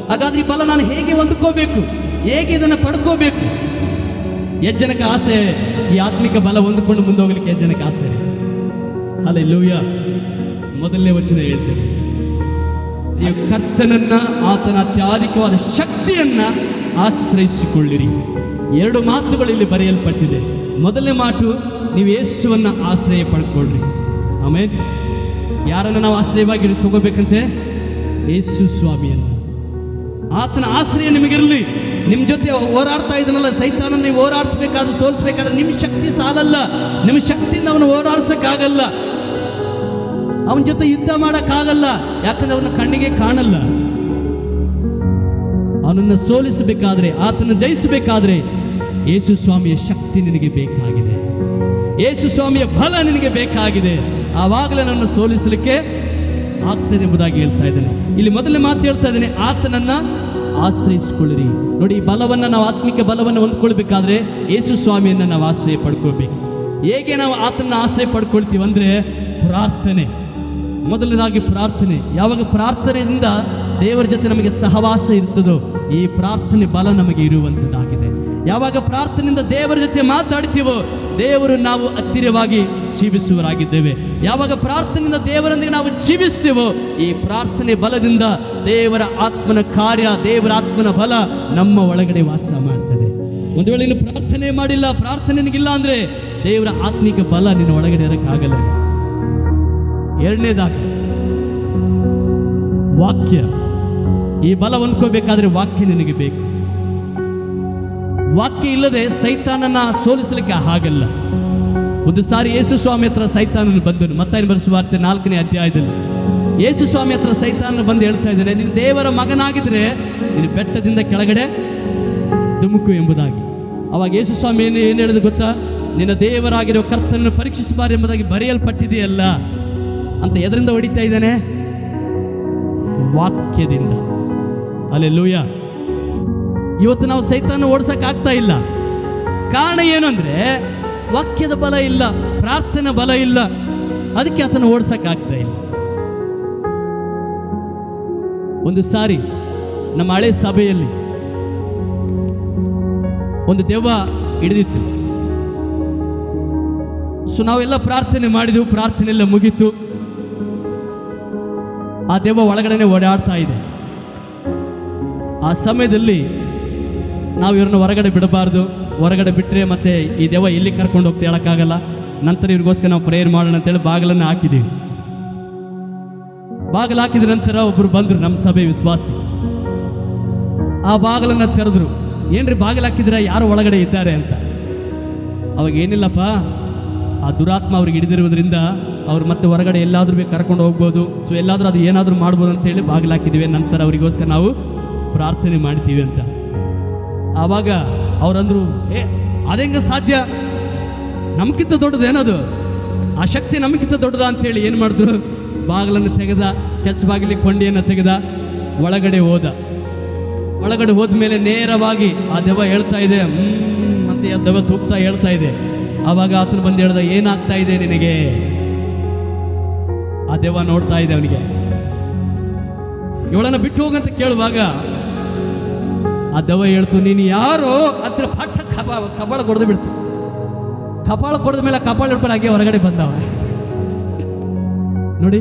ಹಾಗಾದ್ರೆ ಈ ಬಲ ನಾನು ಹೇಗೆ ಹೊಂದ್ಕೋಬೇಕು, ಹೇಗೆ ಇದನ್ನು ಪಡ್ಕೋಬೇಕು? ಎಷ್ಟು ಜನಕ್ಕೆ ಆಸೆ ಈ ಆತ್ಮಿಕ ಬಲ ಹೊಂದ್ಕೊಂಡು ಮುಂದೆ ಹೋಗ್ಲಿಕ್ಕೆ? ಎಷ್ಟು ಜನಕ್ಕೆ ಆಸೆ? ಹಲ್ಲೆಲೂಯ. ಮೊದಲನೇ ವಚನ ಹೇಳ್ತೇನೆ, ನೀವು ಕರ್ತನನ್ನ, ಆತನ ಅತ್ಯಧಿಕವಾದ ಶಕ್ತಿಯನ್ನ ಆಶ್ರಯಿಸಿಕೊಳ್ಳಿರಿ. ಎರಡು ಮಾತುಗಳು ಇಲ್ಲಿ ಬರೆಯಲ್ಪಟ್ಟಿದೆ. ಮೊದಲನೇ ಮಾತು, ನೀವು ಯೇಸುವನ್ನ ಆಶ್ರಯ ಪಡ್ಕೊಳ್ರಿ. ಆಮೇಲೆ ಯಾರನ್ನ ನಾವು ಆಶ್ರಯವಾಗಿ ತಗೋಬೇಕಂತೆ? ಯೇಸು ಸ್ವಾಮಿಯನ್ನು. ಆತನ ಆಶ್ರಯ ನಿಮಗಿರಲಿ. ನಿಮ್ಮ ಜೊತೆ ಹೋರಾಡ್ತಾ ಇದ್ದನಲ್ಲ ಸೈತಾನ, ನೀವು ಹೋರಾಡಿಸ್ಬೇಕಾದ್ರೆ, ಸೋಲಿಸ್ಬೇಕಾದ್ರೆ ನಿಮ್ಮ ಶಕ್ತಿ ಸಾಲಲ್ಲ. ನಿಮ್ಮ ಶಕ್ತಿಯಿಂದ ಅವನು ಹೋರಾಡ್ಸಕ್ಕಾಗಲ್ಲ, ಅವನ ಜೊತೆ ಯುದ್ಧ ಮಾಡೋಕ್ಕಾಗಲ್ಲ. ಯಾಕಂದ್ರೆ ಅವನ ಕಣ್ಣಿಗೆ ಕಾಣಲ್ಲ. ಅವನನ್ನು ಸೋಲಿಸಬೇಕಾದ್ರೆ, ಆತನ ಜಯಿಸಬೇಕಾದ್ರೆ ಯೇಸು ಸ್ವಾಮಿಯ ಶಕ್ತಿ ನಿನಗೆ ಬೇಕಾಗಿದೆ, ಯೇಸು ಸ್ವಾಮಿಯ ಬಲ ನಿನಗೆ ಬೇಕಾಗಿದೆ. ಆವಾಗಲೇ ನನ್ನ ಸೋಲಿಸಲಿಕ್ಕೆ ಆಗ್ತದೆ ಎಂಬುದಾಗಿ ಹೇಳ್ತಾ ಇದ್ದೇನೆ. ಇಲ್ಲಿ ಮೊದಲನೇ ಮಾತು ಹೇಳ್ತಾ ಇದ್ದೇನೆ, ಆತನನ್ನ ಆಶ್ರಯಿಸಿಕೊಳ್ಳಿರಿ. ನೋಡಿ, ಈ ಬಲವನ್ನು ನಾವು, ಆತ್ಮಿಕ ಬಲವನ್ನು ಹೊಂದ್ಕೊಳ್ಬೇಕಾದ್ರೆ ಯೇಸು ಸ್ವಾಮಿಯನ್ನು ನಾವು ಆಶ್ರಯ ಪಡ್ಕೊಳ್ಬೇಕು. ಹೇಗೆ ನಾವು ಆತನ ಆಶ್ರಯ ಪಡ್ಕೊಳ್ತೀವಿ ಅಂದರೆ ಪ್ರಾರ್ಥನೆ. ಮೊದಲನೇದಾಗಿ ಪ್ರಾರ್ಥನೆ. ಯಾವಾಗ ಪ್ರಾರ್ಥನೆಯಿಂದ ದೇವರ ಜೊತೆ ನಮಗೆ ಸಹವಾಸ ಇರ್ತದೋ ಈ ಪ್ರಾರ್ಥನೆ ಬಲ ನಮಗೆ ಇರುವಂಥದ್ದಾಗಿದೆ. ಯಾವಾಗ ಪ್ರಾರ್ಥನೆಯಿಂದ ದೇವರ ಜೊತೆ ಮಾತಾಡ್ತೀವೋ ದೇವರು ನಾವು ಹತ್ತಿರವಾಗಿ ಜೀವಿಸುವರಾಗಿದ್ದೇವೆ. ಯಾವಾಗ ಪ್ರಾರ್ಥನೆಯಿಂದ ದೇವರೊಂದಿಗೆ ನಾವು ಜೀವಿಸ್ತೀವೋ ಈ ಪ್ರಾರ್ಥನೆ ಬಲದಿಂದ ದೇವರ ಆತ್ಮನ ಕಾರ್ಯ, ದೇವರ ಆತ್ಮನ ಬಲ ನಮ್ಮ ಒಳಗಡೆ ವಾಸ ಮಾಡ್ತದೆ. ಒಂದು ವೇಳೆ ನೀನು ಪ್ರಾರ್ಥನೆ ಮಾಡಿಲ್ಲ, ಪ್ರಾರ್ಥನೆ ನಿನಗಿಲ್ಲ ಅಂದರೆ ದೇವರ ಆತ್ಮಿಕ ಬಲ ನಿನ್ನ ಒಳಗಡೆ ಇರೋಕ್ಕಾಗಲ್ಲ. ಎರಡನೇದಾಗಿ ವಾಕ್ಯ. ಈ ಬಲ ಹೊಂದ್ಕೋಬೇಕಾದ್ರೆ ವಾಕ್ಯ ನಿನಗೆ ಬೇಕು. ವಾಕ್ಯ ಇಲ್ಲದೆ ಸೈತಾನನ ಸೋಲಿಸಲಿಕ್ಕೆ ಆಗಲ್ಲ. ಒಂದು ಸಾರಿ ಯೇಸು ಸ್ವಾಮಿ ಹತ್ರ ಸೈತಾನನು ಬಂದನು. ಮತ್ತಾಯನ ಬರೆದ ಸುವಾರ್ತೆ 4ನೇ ಅಧ್ಯಾಯದಲ್ಲಿ ಯೇಸು ಸ್ವಾಮಿ ಹತ್ರ ಸೈತಾನನು ಬಂದು ಹೇಳ್ತಾ ಇದ್ದಾನೆ, ನೀನು ದೇವರ ಮಗನಾಗಿದ್ರೆ ನೀನು ಬೆಟ್ಟದಿಂದ ಕೆಳಗಡೆ ಧುಮುಕು ಎಂಬುದಾಗಿ. ಅವಾಗ ಯೇಸು ಸ್ವಾಮಿ ಏನು ಹೇಳಿದ ಗೊತ್ತಾ? ನಿನ್ನ ದೇವರಾಗಿರುವ ಕರ್ತನನ್ನು ಪರೀಕ್ಷಿಸಬಾರದು ಎಂಬುದಾಗಿ ಬರೆಯಲ್ಪಟ್ಟಿದೆಯಲ್ಲ ಅಂತ. ಎದರಿಂದ ಹೊಡಿತಾ ಇದ್ದಾನೆ? ವಾಕ್ಯದಿಂದ. ಹಲ್ಲೆಲೂಯಾ. ಇವತ್ತು ನಾವು ಸೈತಾನ ಓಡಿಸಕ್ಕಾಗ್ತಾ ಇಲ್ಲ. ಕಾರಣ ಏನು ಅಂದರೆ ವಾಕ್ಯದ ಬಲ ಇಲ್ಲ, ಪ್ರಾರ್ಥನೆ ಬಲ ಇಲ್ಲ. ಅದಕ್ಕೆ ಆತನ ಓಡಿಸಕ್ಕಾಗ್ತಾ ಇಲ್ಲ. ಒಂದು ಸಾರಿ ನಮ್ಮ ಹಳೆ ಸಭೆಯಲ್ಲಿ ಒಂದು ದೆವ್ವ ಹಿಡಿದಿತ್ತು. ಸೊ ನಾವೆಲ್ಲ ಪ್ರಾರ್ಥನೆ ಮಾಡಿದೆವು, ಪ್ರಾರ್ಥನೆ ಎಲ್ಲ ಮುಗೀತು. ಆ ದೆವ್ವ ಒಳಗಡೆನೆ ಓಡಾಡ್ತಾ ಇದೆ. ಆ ಸಮಯದಲ್ಲಿ ನಾವು ಇವ್ರನ್ನ ಹೊರಗಡೆ ಬಿಡಬಾರ್ದು. ಹೊರಗಡೆ ಬಿಟ್ಟರೆ ಮತ್ತೆ ಈ ದೆವ್ವ ಎಲ್ಲಿ ಕರ್ಕೊಂಡು ಹೋಗ್ತಾ ಹೇಳೋಕ್ಕಾಗಲ್ಲ. ನಂತರ ಇವ್ರಿಗೋಸ್ಕರ ನಾವು ಪ್ರೇಯರ್ ಮಾಡೋಣ ಅಂತೇಳಿ ಬಾಗಿಲನ್ನು ಹಾಕಿದ್ದೀವಿ. ಬಾಗಿಲು ಹಾಕಿದ ನಂತರ ಒಬ್ಬರು ಬಂದರು, ನಮ್ಮ ಸಭೆ ವಿಶ್ವಾಸಿ. ಆ ಬಾಗಿಲನ್ನು ತೆರೆದ್ರು. ಏನ್ರಿ ಬಾಗಿಲು ಹಾಕಿದ್ರೆ ಯಾರು ಒಳಗಡೆ ಇದ್ದಾರೆ ಅಂತ. ಅವಾಗ ಏನಿಲ್ಲಪ್ಪ, ಆ ದುರಾತ್ಮ ಅವ್ರಿಗೆ ಹಿಡಿದಿರುವುದರಿಂದ ಅವ್ರು ಮತ್ತೆ ಹೊರಗಡೆ ಎಲ್ಲಾದ್ರೂ ಕರ್ಕೊಂಡು ಹೋಗ್ಬೋದು. ಸೊ ಎಲ್ಲಾದ್ರೂ ಅದು ಏನಾದರೂ ಮಾಡ್ಬೋದು ಅಂತೇಳಿ ಬಾಗಿಲು ಹಾಕಿದ್ದೀವಿ. ನಂತರ ಅವರಿಗೋಸ್ಕರ ನಾವು ಪ್ರಾರ್ಥನೆ ಮಾಡ್ತೀವಿ ಅಂತ. ಆವಾಗ ಅವರಂದ್ರು, ಅದೆಂಗ ಸಾಧ್ಯ, ನಮ್ಗಿಂತ ದೊಡ್ಡದೇನದು, ಆ ಶಕ್ತಿ ನಮಗಿಂತ ದೊಡ್ಡದ ಅಂತೇಳಿ ಏನು ಮಾಡಿದ್ರು, ಬಾಗಿಲನ್ನು ತೆಗೆದ, ಚರ್ಚ್ ಬಾಗಿಲಿಗೆ ಕೊಂಡಿಯನ್ನು ತೆಗೆದ, ಒಳಗಡೆ ಹೋದ. ಒಳಗಡೆ ಹೋದ್ಮೇಲೆ ನೇರವಾಗಿ ಆ ದೆವ್ವ ಹೇಳ್ತಾ ಇದೆ, ಮತ್ತೆ ಆ ದೆವ್ವ ತೂಗ್ತಾ ಹೇಳ್ತಾ ಇದೆ. ಆವಾಗ ಆತನು ಬಂದು ಹೇಳ್ದ, ಏನಾಗ್ತಾ ಇದೆ ನಿನಗೆ? ಆ ದೆವ್ವ ನೋಡ್ತಾ ಇದೆ ಅವನಿಗೆ. ಇವಳನ್ನು ಬಿಟ್ಟು ಹೋಗಂತ ಕೇಳುವಾಗ ಆ ದೆವ್ವ ಹೇಳ್ತು, ನೀನು ಯಾರೋ ಹತ್ರ ಪಟ್ಟ ಕಪಾಳ ಕೊಡ್ದು ಬಿಡ್ತು. ಕಪಾಳ ಕೊಡದ ಮೇಲೆ ಕಪಾಳ ಹಿಡ್ಕೊಂಡು ಹಾಗೆ ಹೊರಗಡೆ ಬಂದವ. ನೋಡಿ,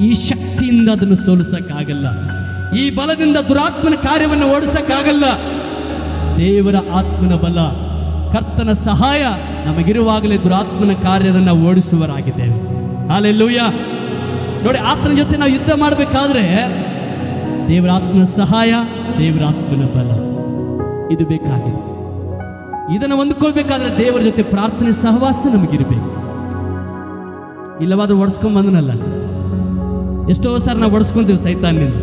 ಈ ಶಕ್ತಿಯಿಂದ ಅದನ್ನು ಸೋಲಿಸಕ್ಕಾಗಲ್ಲ. ಈ ಬಲದಿಂದ ದುರಾತ್ಮನ ಕಾರ್ಯವನ್ನು ಓಡಿಸಕ್ಕಾಗಲ್ಲ. ದೇವರ ಆತ್ಮನ ಬಲ, ಕರ್ತನ ಸಹಾಯ ನಮಗಿರುವಾಗಲೇ ದುರಾತ್ಮನ ಕಾರ್ಯವನ್ನು ಓಡಿಸುವರಾಗಿದ್ದೇವೆ. ಹಲ್ಲೆಲೂಯಾ. ನೋಡಿ, ಆತನ ಜೊತೆ ನಾವು ಯುದ್ಧ ಮಾಡಬೇಕಾದ್ರೆ ದೇವರ ಆತ್ಮನ ಸಹಾಯ, ದೇವರ ಆತ್ಮನ ಬಲ ಇದು ಬೇಕಾಗಿದೆ. ಇದನ್ನು ಹೊಂದ್ಕೊಳ್ಬೇಕಾದ್ರೆ ದೇವರ ಜೊತೆ ಪ್ರಾರ್ಥನೆ ಸಹವಾಸ ನಮಗಿರಬೇಕು. ಇಲ್ಲವಾದ್ರೂ ಒಡಿಸ್ಕೊಂಡ್ ಬಂದನಲ್ಲ. ಎಷ್ಟೋ ಸಾರಿ ನಾವು ಒಡಿಸ್ಕೊಂತೀವಿ ಸೈತಾನ್ನಿಂದ.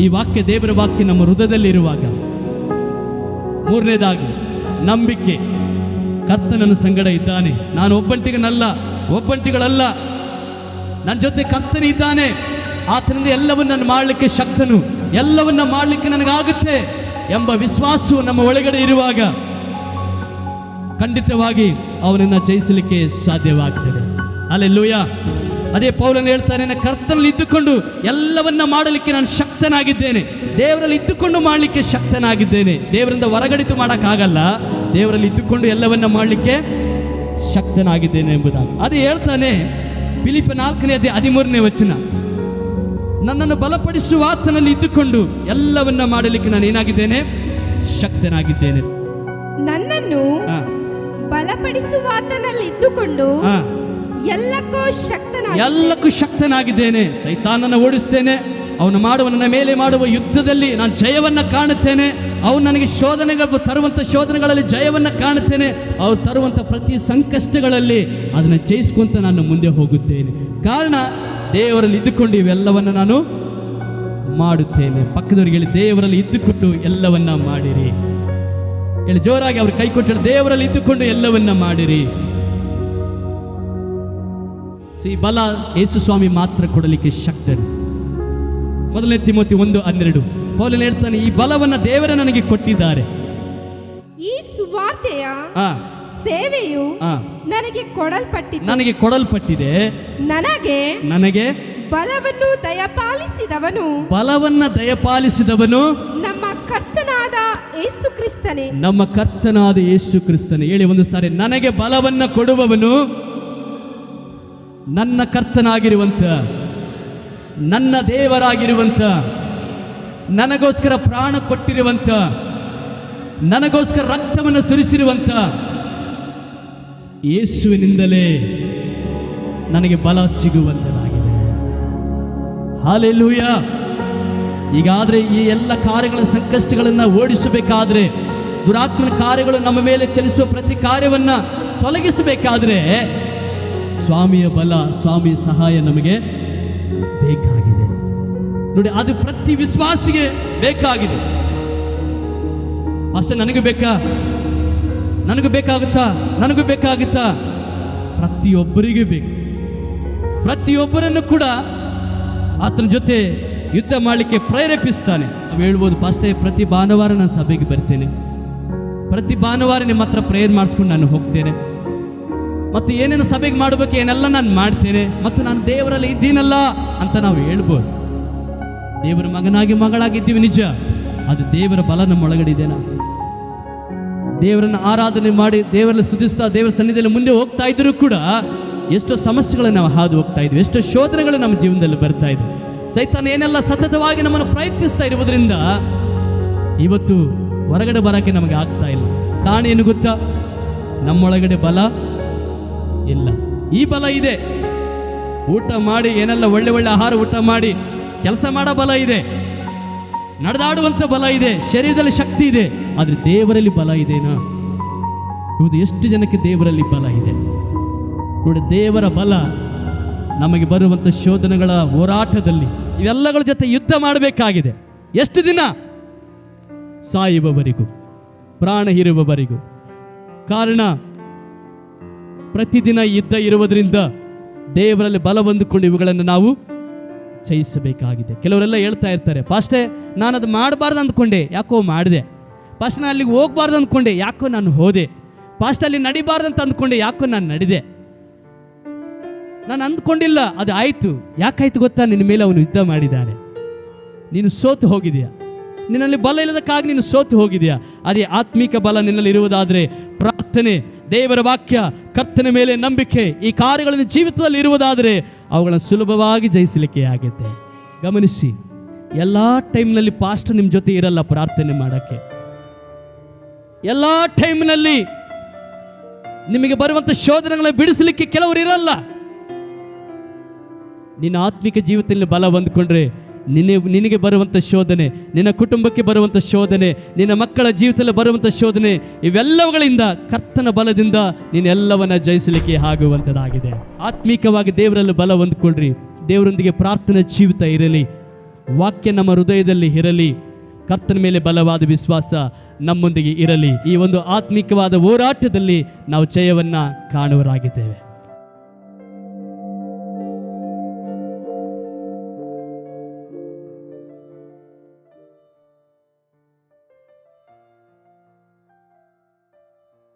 ಈ ವಾಕ್ಯ, ದೇವರ ವಾಕ್ಯ ನಮ್ಮ ಹೃದಯದಲ್ಲಿ ಇರುವಾಗ, ಮೂರನೇದಾಗಿ ನಂಬಿಕೆ. ಕರ್ತನನ್ನು ಸಂಗಡ ಇದ್ದಾನೆ, ನಾನು ಒಬ್ಬಂಟಿಗಳಲ್ಲ, ನನ್ನ ಜೊತೆ ಕರ್ತನ ಇದ್ದಾನೆ. ಆತನಿಂದ ಎಲ್ಲವನ್ನ ಮಾಡಲಿಕ್ಕೆ ಶಕ್ತನು, ಎಲ್ಲವನ್ನ ಮಾಡಲಿಕ್ಕೆ ನನಗಾಗುತ್ತೆ ಎಂಬ ವಿಶ್ವಾಸವು ನಮ್ಮ ಒಳಗಡೆ ಇರುವಾಗ ಖಂಡಿತವಾಗಿ ಅವನನ್ನು ಜಯಿಸಲಿಕ್ಕೆ ಸಾಧ್ಯವಾಗ್ತದೆ. ಹಲ್ಲೆಲೂಯಾ. ಅದೇ ಪೌಲನು ಹೇಳ್ತಾನೆ, ನನ್ನ ಕರ್ತನಲ್ಲಿ ಇದ್ದುಕೊಂಡು ಎಲ್ಲವನ್ನ ಮಾಡಲಿಕ್ಕೆ ನಾನು ಶಕ್ತನಾಗಿದ್ದೇನೆ. ದೇವರಲ್ಲಿ ಇದ್ದುಕೊಂಡು ಮಾಡಲಿಕ್ಕೆ ಶಕ್ತನಾಗಿದ್ದೇನೆ. ದೇವರಿಂದ ಹೊರಗಡಿತು ಮಾಡೋಕ್ಕಾಗಲ್ಲ, ದೇವರಲ್ಲಿ ಇದ್ದುಕೊಂಡು ಎಲ್ಲವನ್ನ ಮಾಡಲಿಕ್ಕೆ ಶಕ್ತನಾಗಿದ್ದೇನೆ ಎಂಬುದಾಗಿ ಅದೇ ಹೇಳ್ತಾನೆ. ಫಿಲಿಪ್ಪ 4:13 ವಚನ, ನನ್ನನ್ನು ಬಲಪಡಿಸುವ ಆತನಲ್ಲಿ ಇದ್ದುಕೊಂಡು ಎಲ್ಲವನ್ನ ಮಾಡಲಿಕ್ಕೆ ನಾನು ಏನಾಗಿದ್ದೇನೆ? ಶಕ್ತನಾಗಿದ್ದೇನೆ. ನನ್ನನ್ನು ಬಲಪಡಿಸುವ ಆತನಲ್ಲಿ ಇದ್ದುಕೊಂಡು ಎಲ್ಲಕ್ಕೂ ಶಕ್ತನಾಗಿದ್ದೇನೆ. ಸೈತಾನನ ಓಡಿಸ್ತೇನೆ. ಅವನು ಮಾಡುವ ನನ್ನ ಮೇಲೆ ಮಾಡುವ ಯುದ್ಧದಲ್ಲಿ ನಾನು ಜಯವನ್ನ ಕಾಣುತ್ತೇನೆ. ಅವನು ನನಗೆ ತರುವಂಥ ಶೋಧನೆಗಳಲ್ಲಿ ಜಯವನ್ನ ಕಾಣುತ್ತೇನೆ. ಅವ್ರು ತರುವಂಥ ಪ್ರತಿ ಸಂಕಷ್ಟಗಳಲ್ಲಿ ಅದನ್ನು ಜಯಿಸ್ಕೊಂತ ನಾನು ಮುಂದೆ ಹೋಗುತ್ತೇನೆ. ಕಾರಣ ದೇವರಲ್ಲಿ ಇದ್ದುಕೊಂಡು ಇವೆಲ್ಲವನ್ನ ನಾನು ಮಾಡುತ್ತೇನೆ. ಪಕ್ಕದವರಿಗೆ ಹೇಳಿ, ದೇವರಲ್ಲಿ ಇದ್ದುಕೊಂಡು ಎಲ್ಲವನ್ನ ಮಾಡಿರಿ. ಹೇಳಿ ಜೋರಾಗಿ, ಅವ್ರ ಕೈ ಕೊಟ್ಟು ಹೇಳಿ, ದೇವರಲ್ಲಿ ಇದ್ದುಕೊಂಡು ಎಲ್ಲವನ್ನ ಮಾಡಿರಿ. ಈ ಬಲ ಯೇಸು ಸ್ವಾಮಿ ಮಾತ್ರ ಕೊಡಲಿಕ್ಕೆ ಶಕ್ತನು. 1 ತಿಮೋಥಿ 1:12 ಪೌಲನು ಹೇಳ್ತಾನೆ, ಈ ಬಲವನ್ನ ದೇವರ ನನಗೆ ಕೊಟ್ಟಿದ್ದಾರೆ. ಈ ಸುವಾರ್ತೆಯ ಸೇವೆಯು ನನಗೆ ಕೊಡಲ್ಪಟ್ಟಿದೆ. ನನಗೆ ಬಲವನ್ನು ದಯಪಾಲಿಸಿದವನು ನಮ್ಮ ಕರ್ತನಾದ ಯೇಸು ಕ್ರಿಸ್ತನೇ. ಹೇಳಿ ಒಂದು ಸಾರಿ, ನನಗೆ ಬಲವನ್ನ ಕೊಡುವವನು ನನ್ನ ಕರ್ತನಾಗಿರುವಂತ, ನನ್ನ ದೇವರಾಗಿರುವಂತ, ನನಗೋಸ್ಕರ ಪ್ರಾಣ ಕೊಟ್ಟಿರುವಂತ, ನನಗೋಸ್ಕರ ರಕ್ತವನ್ನು ಸುರಿಸಿರುವಂತ ಯೇಸುವಿನಿಂದಲೇ ನನಗೆ ಬಲ ಸಿಗುವಂತದಾಗಿದೆ. ಹಲ್ಲೆಲೂಯಾ. ಈಗಾದರೆ ಈ ಎಲ್ಲ ಕಾರ್ಯಗಳ ಸಂಕಷ್ಟಗಳನ್ನು ಓಡಿಸಬೇಕಾದ್ರೆ, ದುರಾತ್ಮನ ಕಾರ್ಯಗಳು ನಮ್ಮ ಮೇಲೆ ಚಲಿಸುವ ಪ್ರತಿ ಕಾರ್ಯವನ್ನು ತೊಲಗಿಸಬೇಕಾದ್ರೆ ಸ್ವಾಮಿಯ ಬಲ, ಸ್ವಾಮಿಯ ಸಹಾಯ ನಮಗೆ ಬೇಕಾಗಿದೆ. ನೋಡಿ, ಅದು ಪ್ರತಿ ವಿಶ್ವಾಸಿಗೆ ಬೇಕಾಗಿದೆ. ಅಷ್ಟೇ ನನಗೂ ಬೇಕಾಗುತ್ತಾ? ಪ್ರತಿಯೊಬ್ಬರಿಗೂ ಬೇಕು. ಪ್ರತಿಯೊಬ್ಬರನ್ನು ಕೂಡ ಆತನ ಜೊತೆ ಯುದ್ಧ ಮಾಡಲಿಕ್ಕೆ ಪ್ರೇರೇಪಿಸ್ತಾನೆ. ನಾವು ಹೇಳ್ಬೋದು, ಪಾಸ್ಟೇ ಪ್ರತಿ ಭಾನುವಾರ ನಾನು ಸಭೆಗೆ ಬರ್ತೇನೆ, ಪ್ರತಿ ಭಾನುವಾರ ನಿಮ್ಮ ಹತ್ರ ಪ್ರೇಯರ್ ಮಾಡಿಸ್ಕೊಂಡು ನಾನು ಹೋಗ್ತೇನೆ, ಮತ್ತು ಏನೇನು ಸಭೆಗೆ ಮಾಡಬೇಕು ಏನೆಲ್ಲ ನಾನು ಮಾಡ್ತೇನೆ, ಮತ್ತು ನಾನು ದೇವರಲ್ಲಿ ಇದ್ದೀನಲ್ಲ ಅಂತ ನಾವು ಹೇಳ್ಬೋದು. ದೇವರ ಮಗಳಾಗಿದ್ದೀವಿ ನಿಜ. ಅದು ದೇವರ ಬಲ ನಮ್ಮೊಳಗಡೆ ಇದೆನಾ? ದೇವರನ್ನು ಆರಾಧನೆ ಮಾಡಿ ದೇವರಲ್ಲಿ ಸ್ತುತಿಸ್ತಾ ದೇವರ ಸನ್ನಿಧಿಯಲ್ಲಿ ಮುಂದೆ ಹೋಗ್ತಾ ಇದ್ರೂ ಕೂಡ ಎಷ್ಟೋ ಸಮಸ್ಯೆಗಳನ್ನು ನಾವು ಹಾದು ಹೋಗ್ತಾ ಇದ್ವಿ, ಎಷ್ಟೋ ಶೋಧನೆಗಳು ನಮ್ಮ ಜೀವನದಲ್ಲಿ ಬರ್ತಾ ಇದ್ವಿ. ಸೈತಾನ ಏನೆಲ್ಲ ಸತತವಾಗಿ ನಮ್ಮನ್ನು ಪ್ರಯತ್ನಿಸ್ತಾ ಇರುವುದರಿಂದ ಇವತ್ತು ಹೊರಗಡೆ ಬರೋಕ್ಕೆ ನಮಗೆ ಆಗ್ತಾ ಇಲ್ಲ. ಕಾರಣ ಏನು ಗೊತ್ತಾ? ನಮ್ಮೊಳಗಡೆ ಬಲ ಇಲ್ಲ. ಈ ಬಲ ಇದೆ, ಊಟ ಮಾಡಿ ಏನೆಲ್ಲ ಒಳ್ಳೆ ಆಹಾರ ಊಟ ಮಾಡಿ ಕೆಲಸ ಮಾಡೋ ಬಲ ಇದೆ, ನಡೆದಾಡುವಂಥ ಬಲ ಇದೆ, ಶರೀರದಲ್ಲಿ ಶಕ್ತಿ ಇದೆ. ಆದರೆ ದೇವರಲ್ಲಿ ಬಲ ಇದೆನಾ? ಇವತ್ತು ಎಷ್ಟು ಜನಕ್ಕೆ ದೇವರಲ್ಲಿ ಬಲ ಇದೆ? ನೋಡಿ, ದೇವರ ಬಲ ನಮಗೆ ಬರುವಂಥ ಶೋಧನೆಗಳ ಹೋರಾಟದಲ್ಲಿ ಇವೆಲ್ಲಗಳ ಜೊತೆ ಯುದ್ಧ ಮಾಡಬೇಕಾಗಿದೆ. ಎಷ್ಟು ದಿನ? ಸಾಯುವವರೆಗೂ, ಪ್ರಾಣ ಇರುವವರೆಗೂ. ಕಾರಣ ಪ್ರತಿದಿನ ಯುದ್ಧ ಇರುವುದರಿಂದ ದೇವರಲ್ಲಿ ಬಲ ಹೊಂದಿಕೊಂಡು ಇವುಗಳನ್ನು ನಾವು ಜಯಿಸಬೇಕಾಗಿದೆ. ಕೆಲವರೆಲ್ಲ ಹೇಳ್ತಾ ಇರ್ತಾರೆ, ಪಾಸ್ಟೇ ನಾನು ಅದು ಮಾಡಬಾರ್ದು ಅಂದ್ಕೊಂಡೆ, ಯಾಕೋ ಮಾಡಿದೆ. ಪಾಸ್ಟ್ ನಾನು ಅಲ್ಲಿಗೆ ಹೋಗ್ಬಾರ್ದು ಅಂದ್ಕೊಂಡೆ, ಯಾಕೋ ನಾನು ಹೋದೆ. ಪಾಸ್ಟ್ ಅಲ್ಲಿ ನಡಿಬಾರ್ದು ಅಂತ ಅಂದ್ಕೊಂಡೆ, ಯಾಕೋ ನಾನು ನಡೆದೆ. ನಾನು ಅಂದ್ಕೊಂಡಿಲ್ಲ, ಅದು ಆಯಿತು. ಯಾಕಾಯ್ತು ಗೊತ್ತಾ? ನಿನ್ನ ಮೇಲೆ ಅವನು ಯುದ್ಧ ಮಾಡಿದ್ದಾನೆ. ನೀನು ಸೋತು ಹೋಗಿದೆಯಾ? ನಿನ್ನಲ್ಲಿ ಬಲ ಇಲ್ಲದಕ್ಕಾಗಿ ನೀನು ಸೋತು ಹೋಗಿದೆಯಾ? ಅದೇ ಆತ್ಮಿಕ ಬಲ ನಿನ್ನಲ್ಲಿ ಇರುವುದಾದರೆ ಪ್ರಾರ್ಥನೆ, ದೇವರ ವಾಕ್ಯ, ಕರ್ತನ ಮೇಲೆ ನಂಬಿಕೆ, ಈ ಕಾರ್ಯಗಳನ್ನು ಜೀವಿತದಲ್ಲಿ ಇರುವುದಾದರೆ ಅವುಗಳನ್ನು ಸುಲಭವಾಗಿ ಜಯಿಸಲಿಕ್ಕೆ ಆಗುತ್ತೆ. ಗಮನಿಸಿ, ಎಲ್ಲ ಟೈಮ್ನಲ್ಲಿ ಪಾಸ್ಟರ್ ನಿಮ್ಮ ಜೊತೆ ಇರಲ್ಲ ಪ್ರಾರ್ಥನೆ ಮಾಡೋಕ್ಕೆ. ಎಲ್ಲ ಟೈಮ್ನಲ್ಲಿ ನಿಮಗೆ ಬರುವಂಥ ಶೋಧನೆಗಳನ್ನು ಬಿಡಿಸಲಿಕ್ಕೆ ಕೆಲವರು ಇರಲ್ಲ. ನಿನ್ನ ಆತ್ಮಿಕ ಜೀವಿತದಲ್ಲಿ ಬಲ ಹೊಂದಿಕೊಂಡ್ರೆ ನಿನಗೆ ಬರುವಂಥ ಶೋಧನೆ, ನಿನ್ನ ಕುಟುಂಬಕ್ಕೆ ಬರುವಂಥ ಶೋಧನೆ, ನಿನ್ನ ಮಕ್ಕಳ ಜೀವಿತದಲ್ಲಿ ಬರುವಂಥ ಶೋಧನೆ, ಇವೆಲ್ಲವುಗಳಿಂದ ಕರ್ತನ ಬಲದಿಂದ ನೀನೆಲ್ಲವನ್ನ ಜಯಿಸಲಿಕ್ಕೆ ಆಗುವಂಥದ್ದಾಗಿದೆ. ಆತ್ಮಿಕವಾಗಿ ದೇವರಲ್ಲಿ ಬಲ ಹೊಂದ್ಕೊಂಡ್ರಿ. ದೇವರೊಂದಿಗೆ ಪ್ರಾರ್ಥನಾ ಜೀವಿತ ಇರಲಿ, ವಾಕ್ಯ ನಮ್ಮ ಹೃದಯದಲ್ಲಿ ಇರಲಿ, ಕರ್ತನ ಮೇಲೆ ಬಲವಾದ ವಿಶ್ವಾಸ ನಮ್ಮೊಂದಿಗೆ ಇರಲಿ. ಈ ಒಂದು ಆತ್ಮಿಕವಾದ ಹೋರಾಟದಲ್ಲಿ ನಾವು ಜಯವನ್ನ ಕಾಣುವರಾಗಿದ್ದೇವೆ.